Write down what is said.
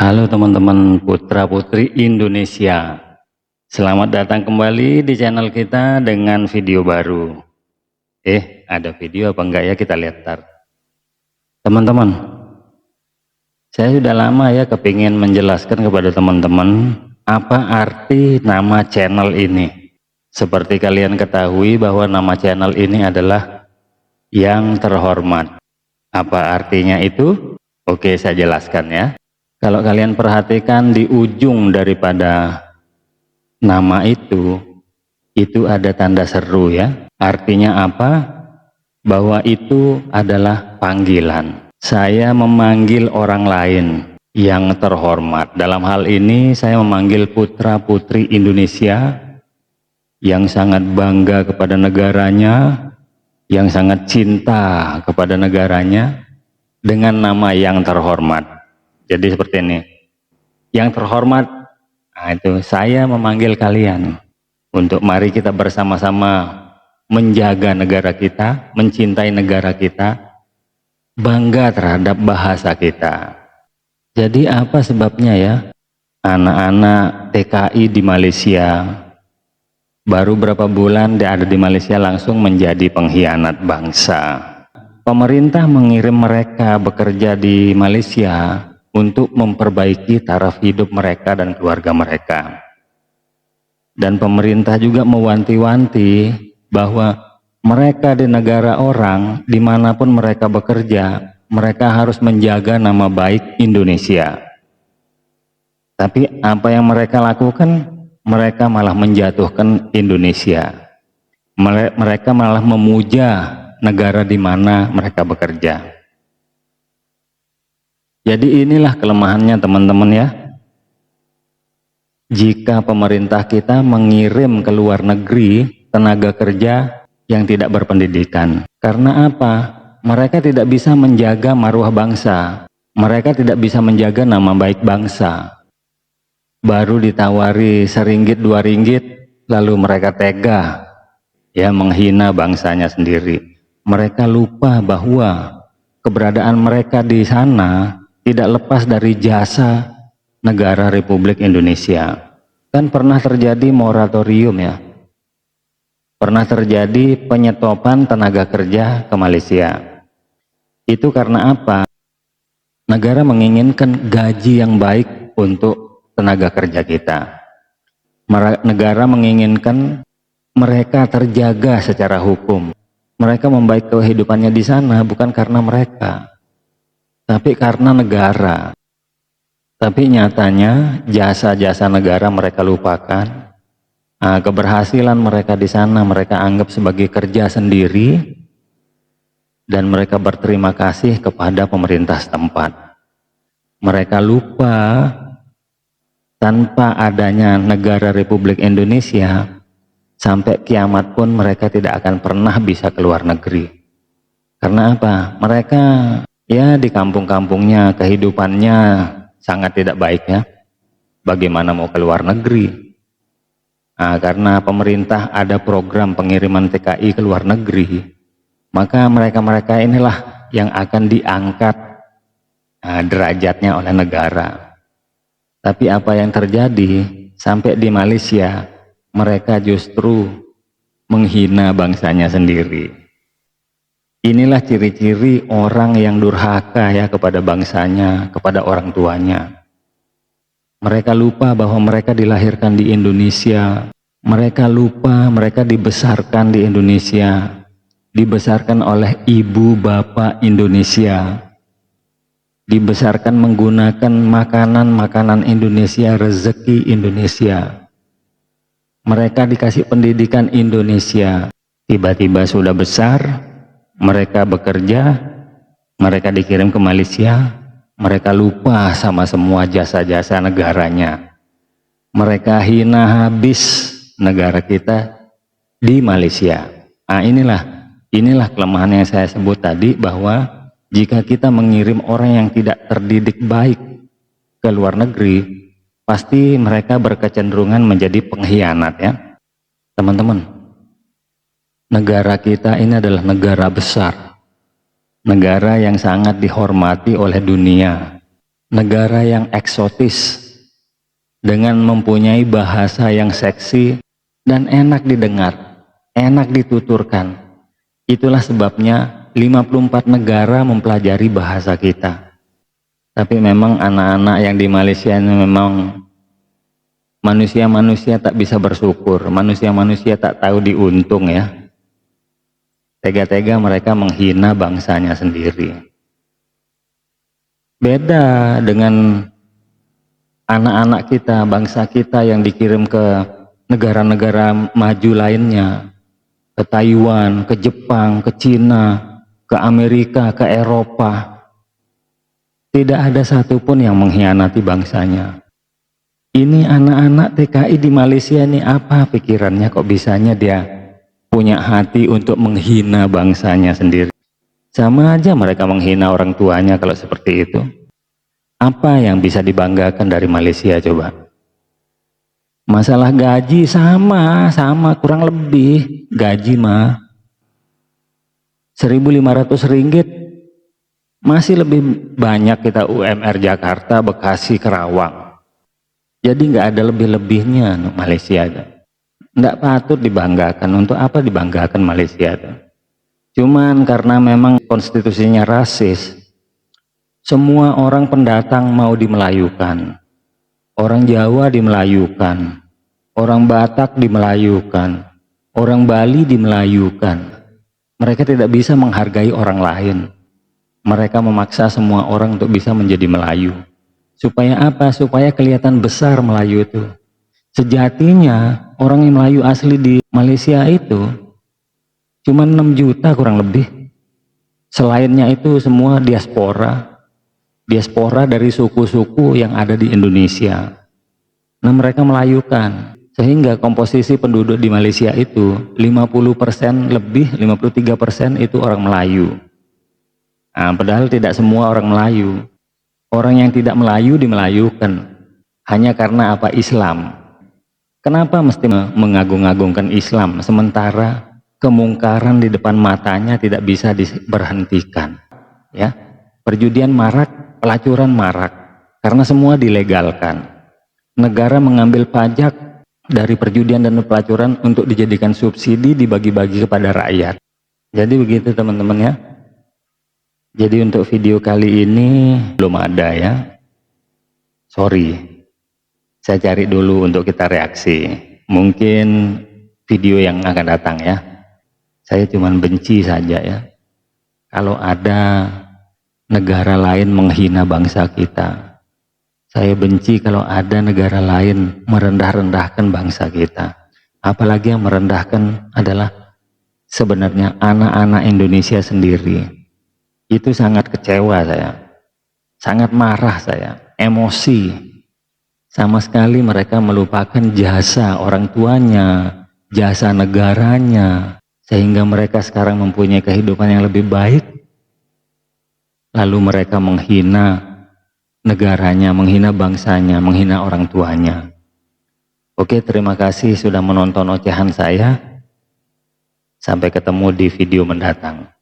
Halo teman-teman putra putri Indonesia, selamat datang kembali di channel kita dengan video baru. Ada video apa enggak ya, kita lihat tar. Teman-teman, saya sudah lama ya kepingin menjelaskan kepada teman-teman apa arti nama channel ini. Seperti kalian ketahui bahwa nama channel ini adalah yang terhormat. Apa artinya itu? Oke, saya jelaskan ya. Kalau kalian perhatikan di ujung daripada nama itu ada tanda seru ya. Artinya apa? Bahwa itu adalah panggilan. Saya memanggil orang lain yang terhormat. Dalam hal ini saya memanggil putra putri Indonesia yang sangat bangga kepada negaranya, yang sangat cinta kepada negaranya dengan nama yang terhormat. Jadi seperti ini, yang terhormat, nah itu saya memanggil kalian untuk mari kita bersama-sama menjaga negara kita, mencintai negara kita, bangga terhadap bahasa kita. Jadi apa sebabnya ya? Anak-anak TKI di Malaysia baru berapa bulan dia ada di Malaysia langsung menjadi pengkhianat bangsa. Pemerintah mengirim mereka bekerja di Malaysia untuk memperbaiki taraf hidup mereka dan keluarga mereka. Dan pemerintah juga mewanti-wanti bahwa mereka di negara orang, dimanapun mereka bekerja, mereka harus menjaga nama baik Indonesia. Tapi apa yang mereka lakukan? Mereka malah menjatuhkan Indonesia. Mereka malah memuja negara di mana mereka bekerja. Jadi inilah kelemahannya teman-teman ya. Jika pemerintah kita mengirim ke luar negeri tenaga kerja yang tidak berpendidikan. Karena apa? Mereka tidak bisa menjaga marwah bangsa. Mereka tidak bisa menjaga nama baik bangsa. Baru ditawari seringgit dua ringgit, lalu mereka tega ya menghina bangsanya sendiri. Mereka lupa bahwa keberadaan mereka di sana tidak lepas dari jasa negara Republik Indonesia. Kan pernah terjadi moratorium ya, pernah terjadi penyetopan tenaga kerja ke Malaysia. Itu karena apa? Negara menginginkan gaji yang baik untuk tenaga kerja kita. Negara menginginkan mereka terjaga secara hukum. Mereka membaik kehidupannya di sana bukan karena mereka, tapi karena negara. Tapi nyatanya jasa-jasa negara mereka lupakan. Keberhasilan mereka di sana mereka anggap sebagai kerja sendiri, dan mereka berterima kasih kepada pemerintah setempat. Mereka lupa tanpa adanya negara Republik Indonesia, sampai kiamat pun mereka tidak akan pernah bisa keluar negeri. Karena apa? Mereka ya di kampung-kampungnya kehidupannya sangat tidak baik ya. Bagaimana mau keluar negeri? Karena pemerintah ada program pengiriman TKI ke luar negeri, maka mereka-mereka inilah yang akan diangkat derajatnya oleh negara. Tapi apa yang terjadi? Sampai di Malaysia mereka justru menghina bangsanya sendiri. Inilah ciri-ciri orang yang durhaka ya kepada bangsanya, kepada orang tuanya. Mereka lupa bahwa mereka dilahirkan di Indonesia. Mereka lupa mereka dibesarkan di Indonesia. Dibesarkan oleh ibu bapak Indonesia. Dibesarkan menggunakan makanan-makanan Indonesia, rezeki Indonesia. Mereka dikasih pendidikan Indonesia. Tiba-tiba sudah besar, mereka bekerja, mereka dikirim ke Malaysia, mereka lupa sama semua jasa-jasa negaranya. Mereka hina habis negara kita di Malaysia. Inilah kelemahan yang saya sebut tadi, bahwa jika kita mengirim orang yang tidak terdidik baik ke luar negeri, pasti mereka berkecenderungan menjadi pengkhianat ya. Teman-teman, negara kita ini adalah negara besar, negara yang sangat dihormati oleh dunia, negara yang eksotis, dengan mempunyai bahasa yang seksi dan enak didengar, enak dituturkan. Itulah sebabnya 54 negara mempelajari bahasa kita. Tapi memang anak-anak yang di Malaysia ini memang manusia-manusia tak bisa bersyukur, manusia-manusia tak tahu diuntung ya. Tega-tega mereka menghina bangsanya sendiri. Beda dengan anak-anak kita, bangsa kita yang dikirim ke negara-negara maju lainnya, ke Taiwan, ke Jepang, ke Cina, ke Amerika, ke Eropa. Tidak ada satupun yang mengkhianati bangsanya. Ini anak-anak TKI di Malaysia ini apa pikirannya, kok bisanya dia punya hati untuk menghina bangsanya sendiri? Sama aja mereka menghina orang tuanya kalau seperti itu. Apa yang bisa dibanggakan dari Malaysia coba? Masalah gaji sama kurang lebih gaji mah 1.500 ringgit masih lebih banyak kita UMR Jakarta, Bekasi, Kerawang. Jadi nggak ada lebih-lebihnya Malaysia. Nggak patut dibanggakan. Untuk apa dibanggakan Malaysia? Cuman karena memang konstitusinya rasis, semua orang pendatang mau dimelayukan. Orang Jawa dimelayukan, orang Batak dimelayukan, orang Bali dimelayukan. Mereka tidak bisa menghargai orang lain. Mereka memaksa semua orang untuk bisa menjadi Melayu. Supaya apa? Supaya kelihatan besar Melayu itu. Sejatinya orang yang Melayu asli di Malaysia itu cuma 6 juta kurang lebih. Selainnya itu semua diaspora. Diaspora dari suku-suku yang ada di Indonesia. Nah mereka melayukan. Sehingga komposisi penduduk di Malaysia itu 50% lebih, 53% itu orang Melayu. Nah, padahal tidak semua orang Melayu. Orang yang tidak Melayu dimelayukan hanya karena apa? Islam. Kenapa mesti mengagung-agungkan Islam sementara kemungkaran di depan matanya tidak bisa diberhentikan? Ya, perjudian marak, pelacuran marak, karena semua dilegalkan. Negara mengambil pajak dari perjudian dan pelacuran untuk dijadikan subsidi, dibagi-bagi kepada rakyat. Jadi begitu teman-teman ya. Jadi untuk video kali ini belum ada ya, sorry, saya cari dulu untuk kita reaksi, mungkin video yang akan datang ya. Saya cuma benci saja ya, kalau ada negara lain menghina bangsa kita. Saya benci kalau ada negara lain merendah-rendahkan bangsa kita. Apalagi yang merendahkan adalah sebenarnya anak-anak Indonesia sendiri. Itu sangat kecewa saya, sangat marah saya, emosi. Sama sekali mereka melupakan jasa orang tuanya, jasa negaranya, sehingga mereka sekarang mempunyai kehidupan yang lebih baik. Lalu mereka menghina negaranya, menghina bangsanya, menghina orang tuanya. Oke, terima kasih sudah menonton ocehan saya. Sampai ketemu di video mendatang.